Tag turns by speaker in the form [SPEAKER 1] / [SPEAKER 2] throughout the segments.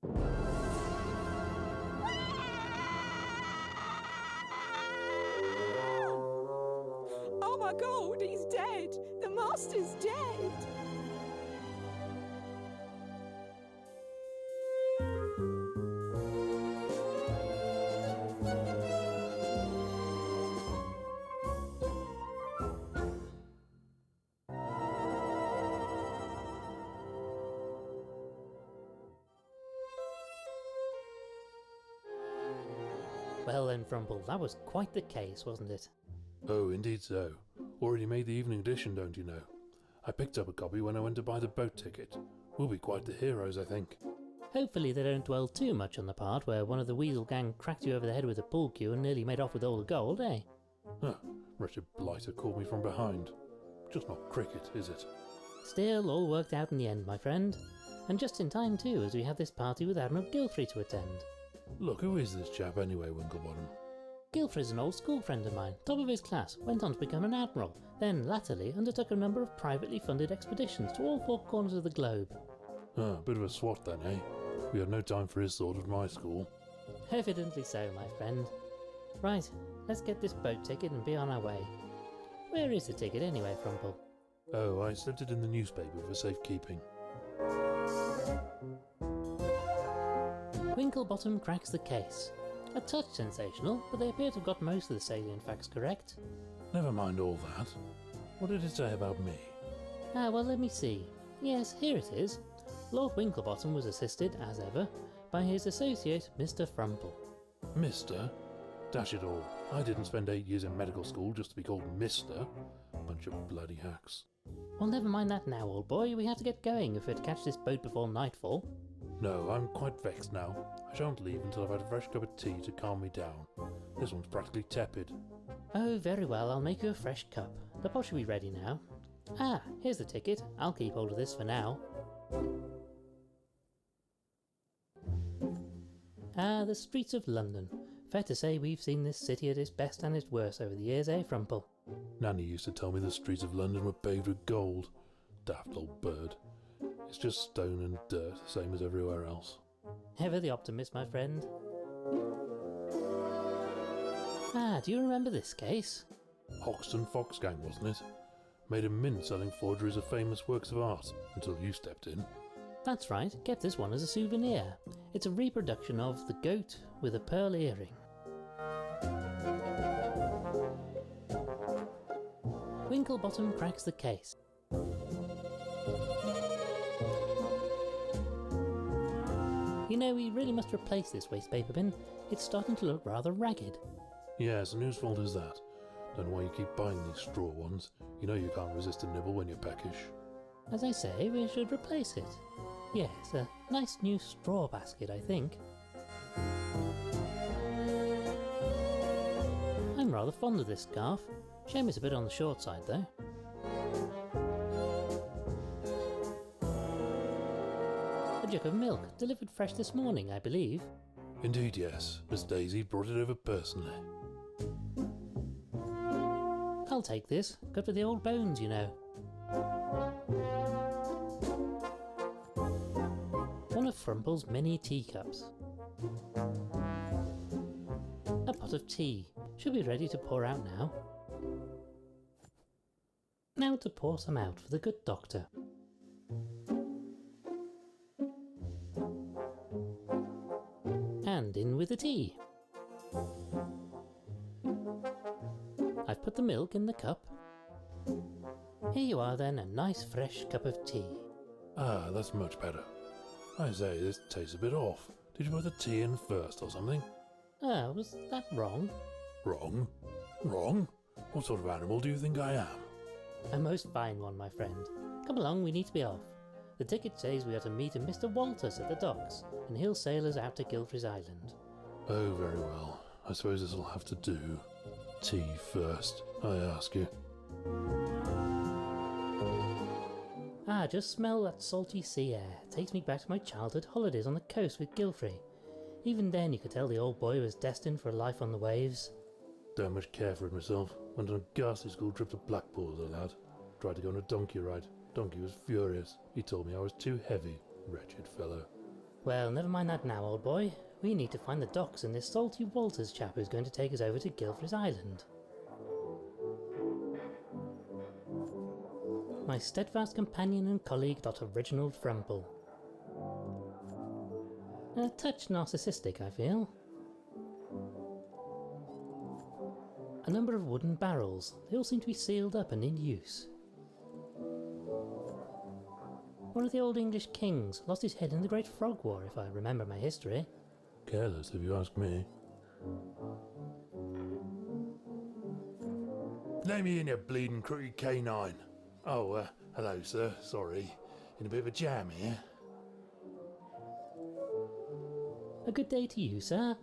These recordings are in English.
[SPEAKER 1] Oh my God, he's dead! The master's dead!
[SPEAKER 2] Well then, Frumple, that was quite the case, wasn't it?
[SPEAKER 3] Oh, indeed so. Already made the evening edition, don't you know? I picked up a copy when I went to buy the boat ticket. We'll be quite the heroes, I think.
[SPEAKER 2] Hopefully they don't dwell too much on the part where one of the Weasel gang cracked you over the head with a pool cue and nearly made off with all the gold, eh?
[SPEAKER 3] Huh, wretched blighter caught me from behind. Just not cricket, is it?
[SPEAKER 2] Still, all worked out in the end, my friend. And just in time too, as we have this party with Admiral Gilfrey to attend.
[SPEAKER 3] Look, who is this chap anyway, Winklebottom?
[SPEAKER 2] Gilfrey's an old school friend of mine, top of his class, went on to become an admiral, then latterly undertook a number of privately funded expeditions to all four corners of the globe.
[SPEAKER 3] Ah, bit of a swot then, eh? We had no time for his sort at my school.
[SPEAKER 2] Evidently so, my friend. Right, let's get this boat ticket and be on our way. Where is the ticket anyway, Frumple?
[SPEAKER 3] Oh, I slipped it in the newspaper for safekeeping.
[SPEAKER 2] Winklebottom cracks the case. A touch sensational, but they appear to have got most of the salient facts correct.
[SPEAKER 3] Never mind all that. What did it say about me?
[SPEAKER 2] Ah, well, let me see. Yes, here it is. Lord Winklebottom was assisted, as ever, by his associate, Mr. Frumple.
[SPEAKER 3] Mister? Dash it all. I didn't spend 8 years in medical school just to be called Mister. Bunch of bloody hacks.
[SPEAKER 2] Well, never mind that now, old boy. We have to get going if we're to catch this boat before nightfall.
[SPEAKER 3] No, I'm quite vexed now. I shan't leave until I've had a fresh cup of tea to calm me down. This one's practically tepid.
[SPEAKER 2] Oh, very well. I'll make you a fresh cup. The pot should be ready now. Ah, here's the ticket. I'll keep hold of this for now. Ah, the streets of London. Fair to say we've seen this city at its best and its worst over the years, eh, Frumple?
[SPEAKER 3] Nanny used to tell me the streets of London were paved with gold. Daft old bird. It's just stone and dirt, same as everywhere else.
[SPEAKER 2] Ever the optimist, my friend. Ah, do you remember this case?
[SPEAKER 3] Hoxton Fox Gang, wasn't it? Made a mint selling forgeries of famous works of art, until you stepped in.
[SPEAKER 2] That's right, get this one as a souvenir. It's a reproduction of the goat with a pearl earring. Winklebottom cracks the case. You know, we really must replace this waste paper bin. It's starting to look rather ragged.
[SPEAKER 3] Yes, and whose fault is that? Don't know why you keep buying these straw ones. You know you can't resist a nibble when you're peckish.
[SPEAKER 2] As I say, we should replace it. Yes, a nice new straw basket, I think. I'm rather fond of this scarf. Shame it's a bit on the short side, though. A jug of milk, delivered fresh this morning, I believe.
[SPEAKER 3] Indeed, yes. Miss Daisy brought it over personally.
[SPEAKER 2] I'll take this. Good for the old bones, you know. One of Frumple's many teacups. A pot of tea. Should be ready to pour out now. Now to pour some out for the good doctor. And in with the tea. I've put the milk in the cup. Here you are then, a nice fresh cup of tea.
[SPEAKER 3] Ah, that's much better. I say, this tastes a bit off. Did you put the tea in first or something?
[SPEAKER 2] Ah, was that wrong?
[SPEAKER 3] Wrong? Wrong? What sort of animal do you think I am?
[SPEAKER 2] A most fine one, my friend. Come along, we need to be off. The ticket says we are to meet a Mr. Walters at the docks, and he'll sail us out to Gilfrey's Island.
[SPEAKER 3] Oh, very well. I suppose this'll have to do. Tea first, I ask you.
[SPEAKER 2] Ah, just smell that salty sea air. It takes me back to my childhood holidays on the coast with Gilfrey. Even then you could tell the old boy was destined for a life on the waves.
[SPEAKER 3] Don't much care for it myself. Went on a ghastly school trip to Blackpool as a lad. Tried to go on a donkey ride. Donkey was furious. He told me I was too heavy. Wretched fellow.
[SPEAKER 2] Well, never mind that now, old boy. We need to find the docks and this Salty Walters chap who's going to take us over to Guilford's Island. My steadfast companion and colleague, Dr. Reginald Frumple. A touch narcissistic, I feel. A number of wooden barrels. They all seem to be sealed up and in use. One of the old English kings lost his head in the Great Frog War, if I remember my history.
[SPEAKER 3] Careless, if you ask me. Let me in, you bleeding crooked canine. Oh, hello, sir. Sorry. In a bit of a jam here.
[SPEAKER 2] A good day to you, sir.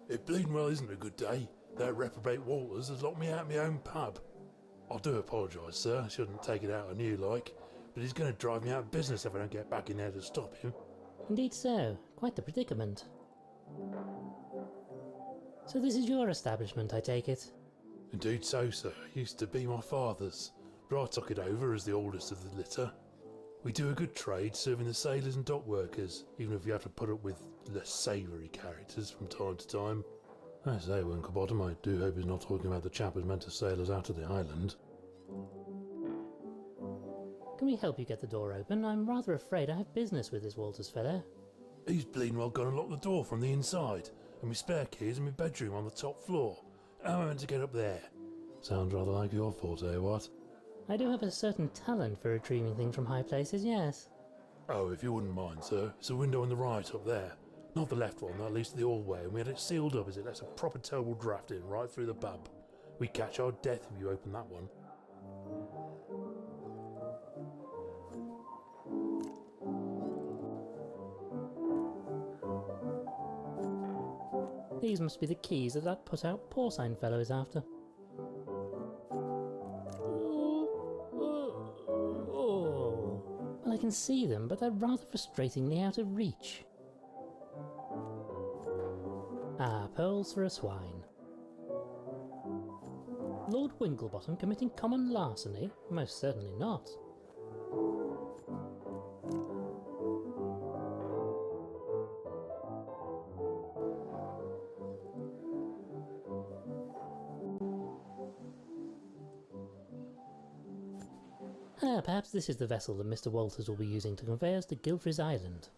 [SPEAKER 3] It bleeding well isn't a good day. That reprobate Walters has locked me out of my own pub. I do apologise, sir. I shouldn't take it out on you, like. But he's going to drive me out of business if I don't get back in there to stop him.
[SPEAKER 2] Indeed so. Quite the predicament. So this is your establishment, I take it?
[SPEAKER 3] Indeed so, sir. Used to be my father's, but I took it over as the oldest of the litter. We do a good trade serving the sailors and dock workers, even if we have to put up with less savoury characters from time to time. I say, Winklebottom, I do hope he's not talking about the chap who's meant to sail us out to the island.
[SPEAKER 2] Can we help you get the door open? I'm rather afraid I have business with this Walters fellow.
[SPEAKER 3] He's bleeding well gone and locked the door from the inside, and my spare keys in my bedroom on the top floor. How am I meant to get up there? Sounds rather like your forte, what?
[SPEAKER 2] I do have a certain talent for retrieving things from high places, yes.
[SPEAKER 3] Oh, if you wouldn't mind, sir. It's the window on the right up there. Not the left one, that leads to the hallway, and we had it sealed up as it lets a proper terrible draft in right through the pub. We'd catch our death if you opened that one.
[SPEAKER 2] These must be the keys that put-out porcine fellow is after. Well, I can see them, but they're rather frustratingly out of reach. Ah, pearls for a swine. Lord Winklebottom committing common larceny? Most certainly not. Perhaps this is the vessel that Mr. Walters will be using to convey us to Guilford's Island.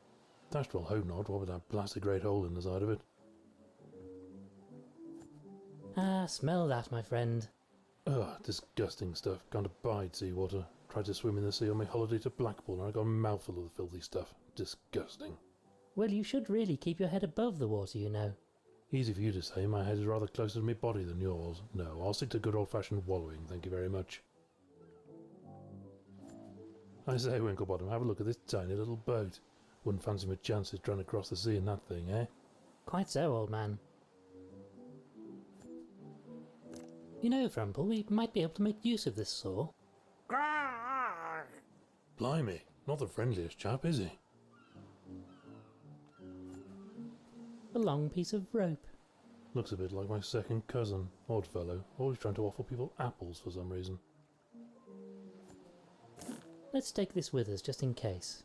[SPEAKER 3] Dashed well hope not, what with that blasted great hole in the side of it.
[SPEAKER 2] Ah, smell that, my friend.
[SPEAKER 3] Ugh, disgusting stuff. Can't abide seawater. Tried to swim in the sea on my holiday to Blackpool and I got a mouthful of the filthy stuff. Disgusting.
[SPEAKER 2] Well, you should really keep your head above the water, you know.
[SPEAKER 3] Easy for you to say, my head is rather closer to my body than yours. No, I'll stick to good old-fashioned wallowing, thank you very much. I say, Winklebottom, have a look at this tiny little boat. Wouldn't fancy my chances trying to cross the sea in that thing, eh?
[SPEAKER 2] Quite so, old man. You know, Frumple, we might be able to make use of this saw.
[SPEAKER 3] Blimey, not the friendliest chap, is he?
[SPEAKER 2] A long piece of rope.
[SPEAKER 3] Looks a bit like my second cousin. Odd fellow, always trying to offer people apples for some reason.
[SPEAKER 2] Let's take this with us, just in case.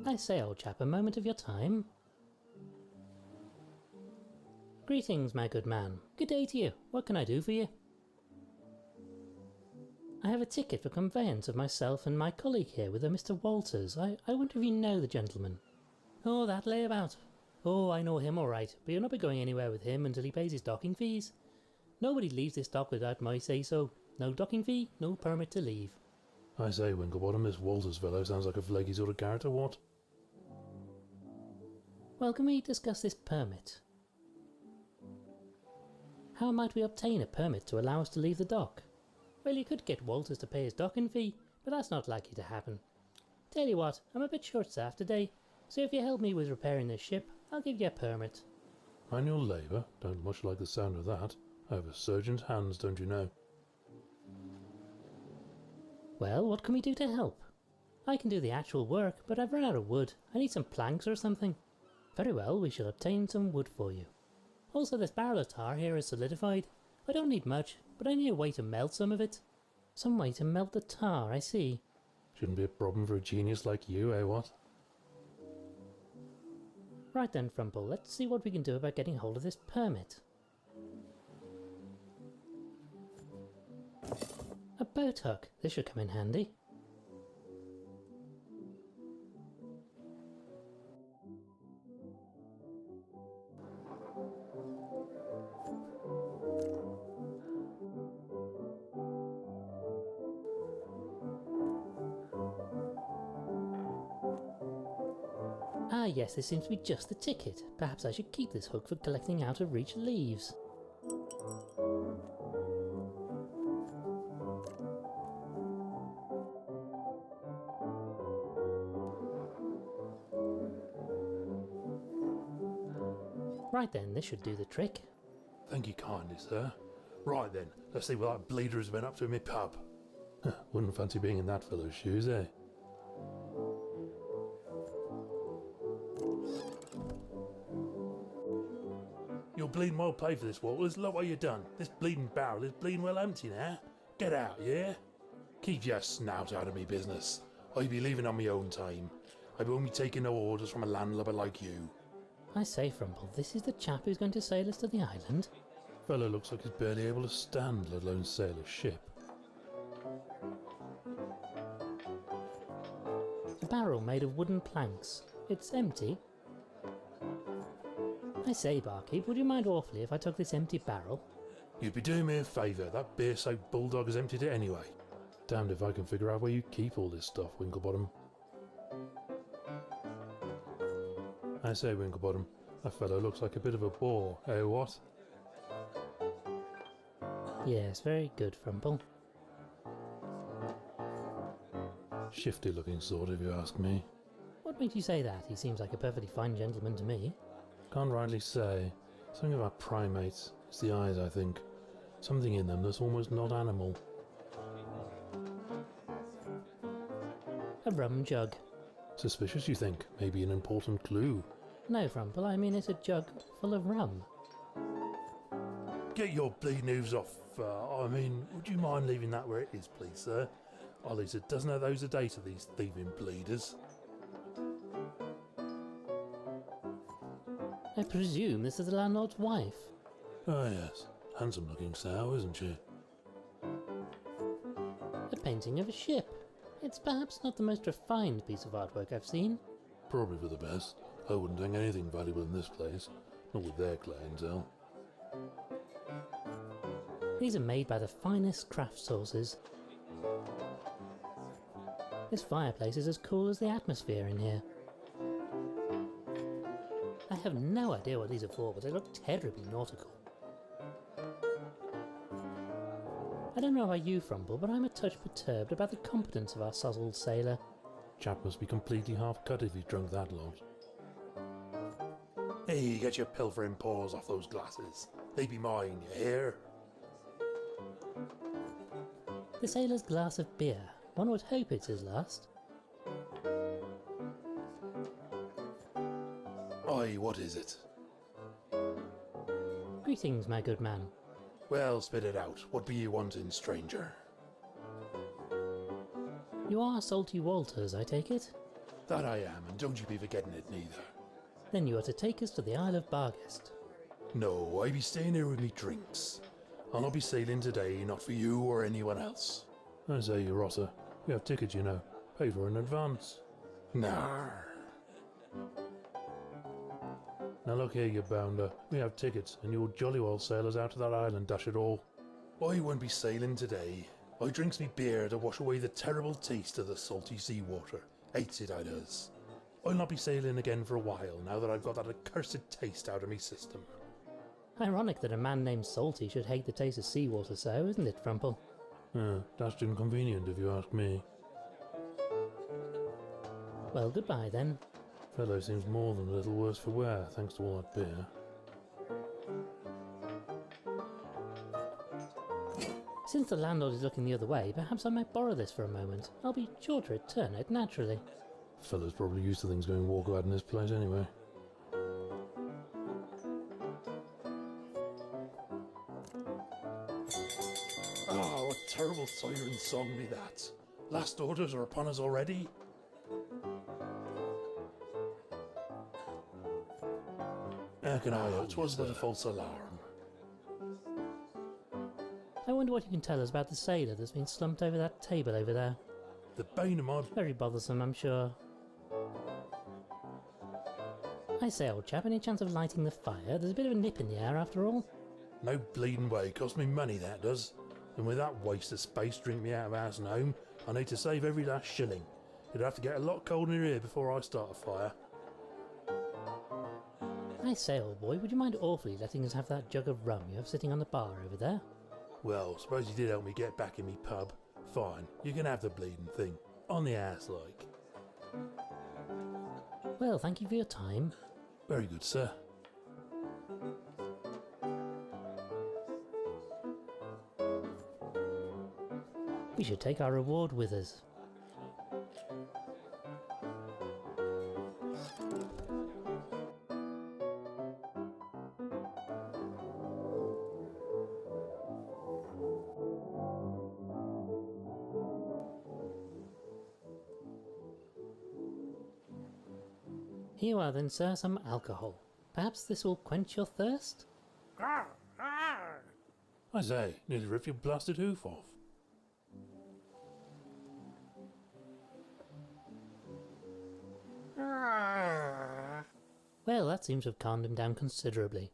[SPEAKER 2] I say, old chap, a moment of your time. Greetings, my good man. Good day to you. What can I do for you? I have a ticket for conveyance of myself and my colleague here with a Mr. Walters. I wonder if you know the gentleman. Oh, that layabout. Oh, I know him all right, but you'll not be going anywhere with him until he pays his docking fees. Nobody leaves this dock without my say-so. No docking fee, no permit to leave.
[SPEAKER 3] I say, Winklebottom, this Walters fellow sounds like a flaky sort of character, what?
[SPEAKER 2] Well, can we discuss this permit? How might we obtain a permit to allow us to leave the dock? Well, you could get Walters to pay his docking fee, but that's not likely to happen. Tell you what, I'm a bit short-staffed today, so if you help me with repairing this ship, I'll give you a permit.
[SPEAKER 3] Manual labour? Don't much like the sound of that. I have a surgeon's hands, don't you know?
[SPEAKER 2] Well, what can we do to help? I can do the actual work, but I've run out of wood. I need some planks or something. Very well, we shall obtain some wood for you. Also, this barrel of tar here is solidified. I don't need much, but I need a way to melt some of it. Some way to melt the tar, I see.
[SPEAKER 3] Shouldn't be a problem for a genius like you, eh, what?
[SPEAKER 2] Right then, Frumple, let's see what we can do about getting hold of this permit. A boat hook. This should come in handy. Ah yes, this seems to be just the ticket. Perhaps I should keep this hook for collecting out of reach leaves. Right then, this should do the trick.
[SPEAKER 3] Thank you kindly, sir. Right then, let's see what that bleeder has been up to in my pub. Wouldn't fancy being in that fellow's shoes, eh? You're bleeding well paid for this, Walters. Look what you done. This bleeding barrel is bleeding well empty now. Get out, yeah? Keep your snout out of me business. I be leaving on my own time. I won't be taking no orders from a landlubber like you.
[SPEAKER 2] I say, Frumple, this is the chap who's going to sail us to the island.
[SPEAKER 3] Fellow looks like he's barely able to stand, let alone sail a ship.
[SPEAKER 2] A barrel made of wooden planks. It's empty. I say, barkeep, would you mind awfully if I took this empty barrel?
[SPEAKER 3] You'd be doing me a favour. That beer-soaked bulldog has emptied it anyway. Damned if I can figure out where you keep all this stuff, Winklebottom. I say, Winklebottom, that fellow looks like a bit of a bore, eh what?
[SPEAKER 2] Yes, very good, Frumple.
[SPEAKER 3] Shifty looking sort, if you ask me.
[SPEAKER 2] What makes you say that? He seems like a perfectly fine gentleman to me.
[SPEAKER 3] Can't rightly say. Something about primates. It's the eyes, I think. Something in them that's almost not animal.
[SPEAKER 2] A rum jug.
[SPEAKER 3] Suspicious, you think? Maybe an important clue.
[SPEAKER 2] No, Frumple, I mean it's a jug full of rum.
[SPEAKER 3] Get your bleeding hooves off. I mean, would you mind leaving that where it is, please, sir? I'll eat a dozen of those a day to these thieving bleeders.
[SPEAKER 2] I presume this is the landlord's wife.
[SPEAKER 3] Oh yes, handsome looking sow, isn't she?
[SPEAKER 2] A painting of a ship. It's perhaps not the most refined piece of artwork I've seen.
[SPEAKER 3] Probably for the best. I wouldn't hang anything valuable in this place, not with their clientele.
[SPEAKER 2] These are made by the finest craft sources. This fireplace is as cool as the atmosphere in here. I have no idea what these are for, but they look terribly nautical. I don't know about you, Frumple, but I'm a touch perturbed about the competence of our sozzled sailor.
[SPEAKER 3] Chap must be completely half-cut if he's drunk that lot. Hey, get your pilfering paws off those glasses. They be mine, you hear?
[SPEAKER 2] The sailor's glass of beer. One would hope it's his last.
[SPEAKER 3] Aye, what is it?
[SPEAKER 2] Greetings, my good man.
[SPEAKER 3] Well, spit it out. What be you wanting, stranger?
[SPEAKER 2] You are Salty Walters, I take it?
[SPEAKER 3] That I am, and don't you be forgetting it neither.
[SPEAKER 2] Then you are to take us to the Isle of Barghest.
[SPEAKER 3] No, I be staying here with me drinks. I'll not be sailing today, not for you or anyone else. I say, Rossa, we have tickets, you know. Pay for in advance. Nar. Now look here, you bounder. We have tickets, and you'll jolly well sail us out to that island, dash it all. I won't be sailing today. I drinks me beer to wash away the terrible taste of the salty seawater. Hates it, I does. I'll not be sailing again for a while, now that I've got that accursed taste out of me system.
[SPEAKER 2] Ironic that a man named Salty should hate the taste of seawater so, isn't it, Frumple?
[SPEAKER 3] Dashed inconvenient if you ask me.
[SPEAKER 2] Well, goodbye then.
[SPEAKER 3] Fellow seems more than a little worse for wear, thanks to all that beer.
[SPEAKER 2] Since the landlord is looking the other way, perhaps I might borrow this for a moment. I'll be sure to return it naturally.
[SPEAKER 3] Fellow's probably used to things going walkabout in this place anyway. Ah, what terrible siren song be that. Last orders are upon us already. can I help? 'Twas but a false alarm.
[SPEAKER 2] I wonder what you can tell us about the sailor that's been slumped over that table over there.
[SPEAKER 3] The bane of my...
[SPEAKER 2] Very bothersome, I'm sure. I say, old chap, any chance of lighting the fire? There's a bit of a nip in the air after all.
[SPEAKER 3] No bleeding way. Cost me money, that does. And with that waste of space drink me out of house and home, I need to save every last shilling. It'd have to get a lot colder in here before I start a fire.
[SPEAKER 2] I say, old boy, would you mind awfully letting us have that jug of rum you have sitting on the bar over there?
[SPEAKER 3] Well, suppose you did help me get back in me pub. Fine, you can have the bleeding thing. On the ass, like.
[SPEAKER 2] Well, thank you for your time.
[SPEAKER 3] Very good, sir.
[SPEAKER 2] We should take our reward with us. Here you are then, sir, some alcohol. Perhaps this will quench your thirst?
[SPEAKER 3] I say, nearly ripped your blasted hoof off.
[SPEAKER 2] Well, that seems to have calmed him down considerably.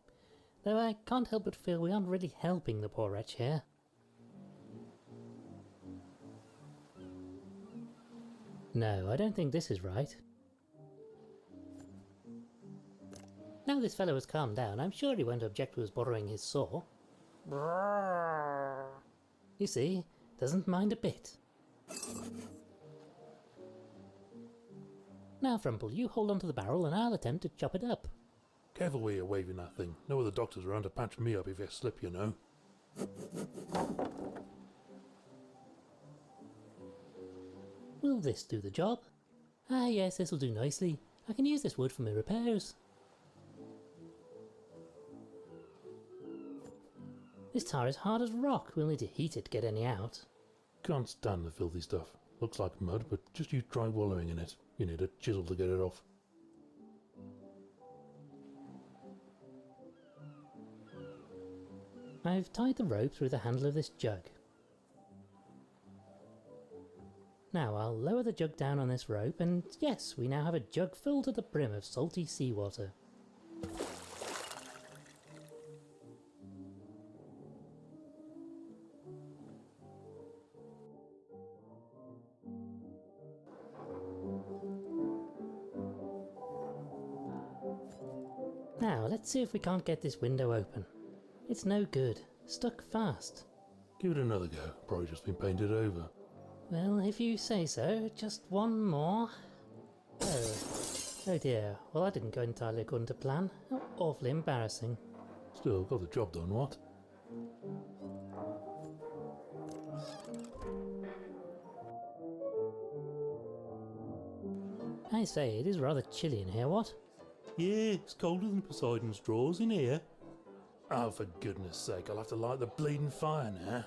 [SPEAKER 2] Though I can't help but feel we aren't really helping the poor wretch here. No, I don't think this is right. Now this fellow has calmed down, I'm sure he won't object to us borrowing his saw. You see, doesn't mind a bit. Now, Frumple, you hold onto the barrel and I'll attempt to chop it up.
[SPEAKER 3] Careful where you're waving that thing. No other doctors around to patch me up if you slip, you know.
[SPEAKER 2] Will this do the job? Ah yes, this'll do nicely. I can use this wood for my repairs. This tar is hard as rock. We'll need to heat it to get any out.
[SPEAKER 3] Can't stand the filthy stuff. Looks like mud, but just you try wallowing in it. You need a chisel to get it off.
[SPEAKER 2] I've tied the rope through the handle of this jug. Now I'll lower the jug down on this rope and yes, we now have a jug filled to the brim of salty seawater. Now let's see if we can't get this window open. It's no good. Stuck fast.
[SPEAKER 3] Give it another go. Probably just been painted over.
[SPEAKER 2] Well, if you say so. Just one more. Oh. Oh dear. Well, that didn't go entirely according to plan. How awfully embarrassing.
[SPEAKER 3] Still, got the job done, what?
[SPEAKER 2] I say, it is rather chilly in here, what?
[SPEAKER 3] Yeah, it's colder than Poseidon's drawers in here. Oh, for goodness sake, I'll have to light the bleeding fire now.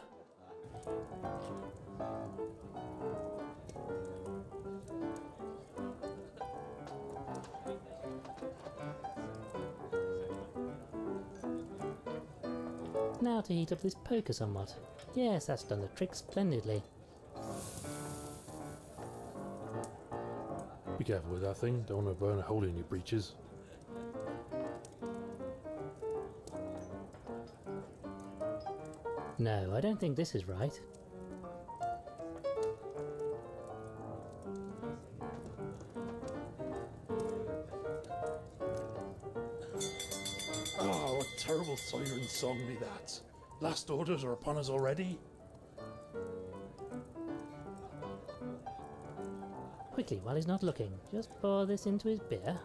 [SPEAKER 2] Now to heat up this poker somewhat. Yes, that's done the trick splendidly.
[SPEAKER 3] Be careful with that thing, don't want to burn a hole in your breeches.
[SPEAKER 2] No, I don't think this is right.
[SPEAKER 3] Oh, what terrible siren song be that. Last orders are upon us already.
[SPEAKER 2] Quickly, while he's not looking, just pour this into his beer.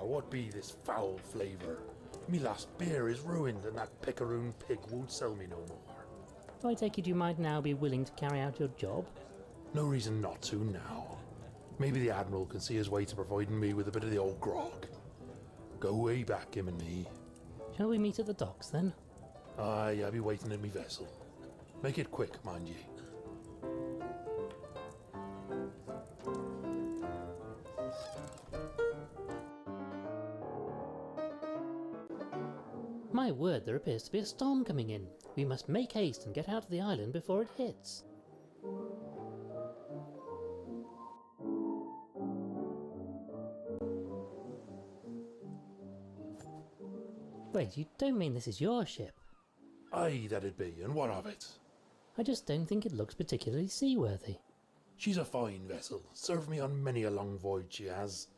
[SPEAKER 3] What be this foul flavour? Me last beer is ruined and that picaroon pig won't sell me no more.
[SPEAKER 2] Do I take it you might now be willing to carry out your job?
[SPEAKER 3] No reason not to now. Maybe the Admiral can see his way to providing me with a bit of the old grog. Go way back, him and me.
[SPEAKER 2] Shall we meet at the docks then?
[SPEAKER 3] Aye, I'll be waiting in me vessel. Make it quick, mind ye.
[SPEAKER 2] My word, there appears to be a storm coming in. We must make haste and get out of the island before it hits. Wait, you don't mean this is your ship?
[SPEAKER 3] Aye, that'd be, and what of it?
[SPEAKER 2] I just don't think it looks particularly seaworthy.
[SPEAKER 3] She's a fine vessel, served me on many a long voyage she has.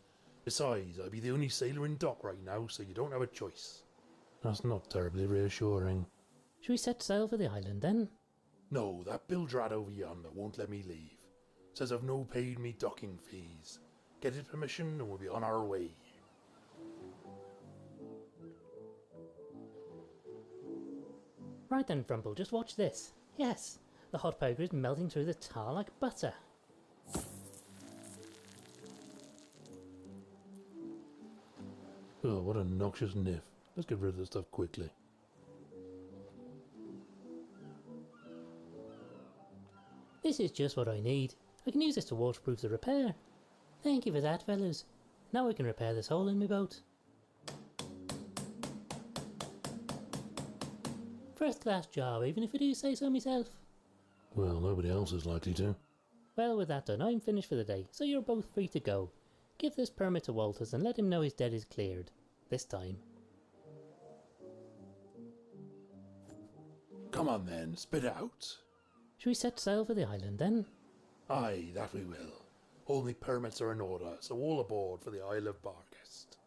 [SPEAKER 3] Besides, I be the only sailor in dock right now, so you don't have a choice. That's not terribly reassuring.
[SPEAKER 2] Should we set sail for the island then?
[SPEAKER 3] No, that bilgerat over yonder won't let me leave. Says I've no paid me docking fees. Get his permission and we'll be on our way.
[SPEAKER 2] Right then, Frumple, just watch this. Yes, the hot poker is melting through the tar like butter.
[SPEAKER 3] Oh, what a noxious niff. Let's get rid of this stuff quickly.
[SPEAKER 2] This is just what I need. I can use this to waterproof the repair. Thank you for that, fellas. Now we can repair this hole in my boat. First class job, even if I do say so myself.
[SPEAKER 3] Well, nobody else is likely to.
[SPEAKER 2] Well, with that done, I'm finished for the day, so you're both free to go. Give this permit to Walters and let him know his debt is cleared. This time.
[SPEAKER 3] Come on then, spit out.
[SPEAKER 2] Should we set sail for the island then?
[SPEAKER 3] Aye, that we will. All my permits are in order, so all aboard for the Isle of Barghest.